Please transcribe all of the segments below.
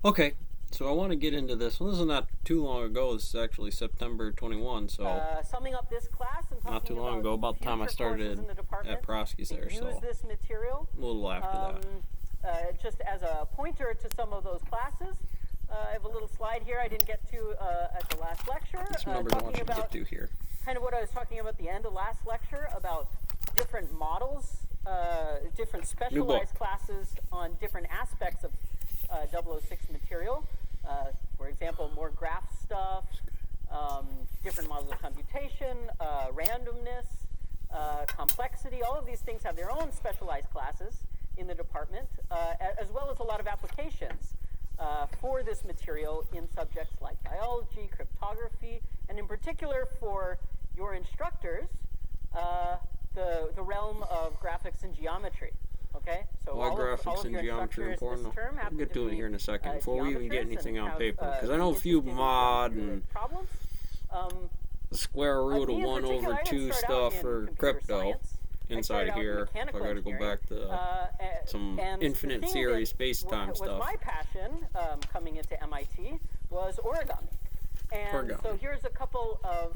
Okay, so I want to get into this. Well, this is not too long ago. This is actually September 21, so Summing up this class and not too long ago, about the time I started at Prosky's there, so use this material a little after that. just as a pointer to some of those classes. I have a little slide here I didn't get to at the last lecture. These numbers I want you to get to here. Kind of what I was talking about at the end of last lecture about different models, different specialized classes on different aspects of 006 material. For example, more graph stuff, different models of computation, randomness, complexity. All of these things have their own specialized classes in the department, as well as a lot of applications for this material in subjects like biology, cryptography, and in particular for your instructors, the realm of graphics and geometry. Okay, so why graphics and geometry important? We'll get to it here in a second before we even get anything on paper, because I know a few mod and square root of 1 over 2 stuff for crypto inside here. If I gotta go back to some infinite series space-time stuff. My passion coming into MIT was origami. And so here's a couple of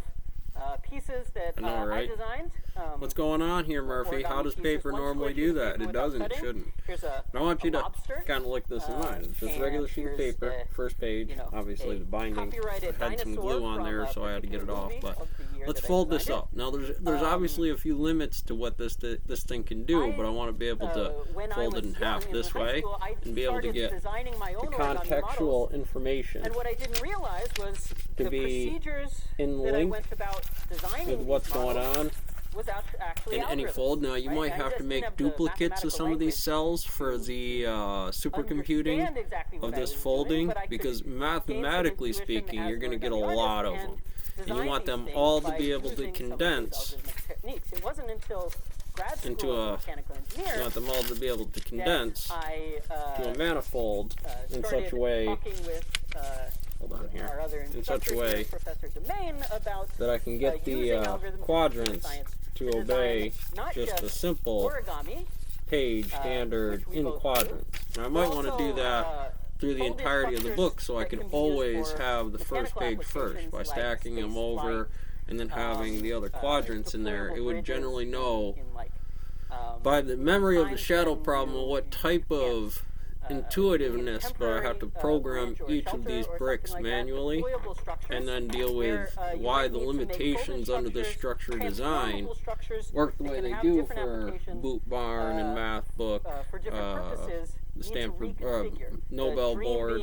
pieces that I designed. What's going on here, Murphy? How does paper normally do that? It doesn't. It shouldn't. I want you to kind of look this in mind. It's just a regular sheet of paper, first page. Obviously, the binding had some glue on there, so I had to get it off. But let's fold this up. Now, there's obviously a few limits to what this thing can do, but I want to be able to fold it in half this way and be able to get the contextual information and what I didn't realize was to be in link with what's going on in any fold. Now, you might have to make duplicates of some of these cells for the supercomputing of this folding, because mathematically speaking, you're going to get a lot of them. And you want them all to be able to condense into a, you want them all to be able to condense to a manifold in such a way, hold on here, in such a way that I can get the quadrants to obey just a simple page standard in quadrants. Now, I might want to do that through the entirety of the book, so I can always have the first page first by stacking them over and then having the other quadrants in there. It would generally know by the memory of the shadow problem what type of intuitiveness, but I have to program each of these bricks manually and then deal with why the limitations under this structure design work the way they do for Boot Barn and Math Book, the Stanford Nobel board,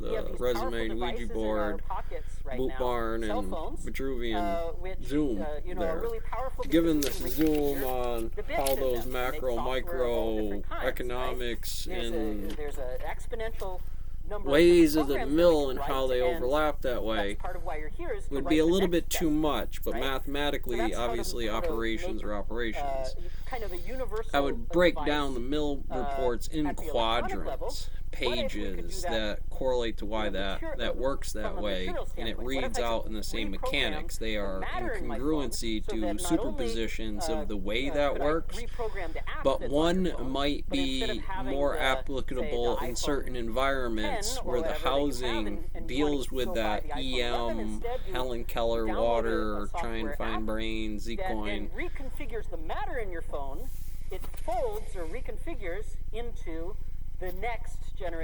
the Resume Ouija board, Boot Barn, and Vitruvian Zoom there. Given this zoom on how those macro, micro economics and ways of the mill and how they overlap that way would be a little bit too much, but mathematically, obviously, operations are operations. I would break down the mill reports in quadrants, pages that correlate to why that works that way, and it reads out in the same mechanics. They are in congruency to superpositions of the way that works, but one might be more applicable in certain environments where the housing deals with that EM, Helen Keller, water, try and find brain, Z-coin. Reconfigures the matter in your phone. It folds or reconfigures into the next generation.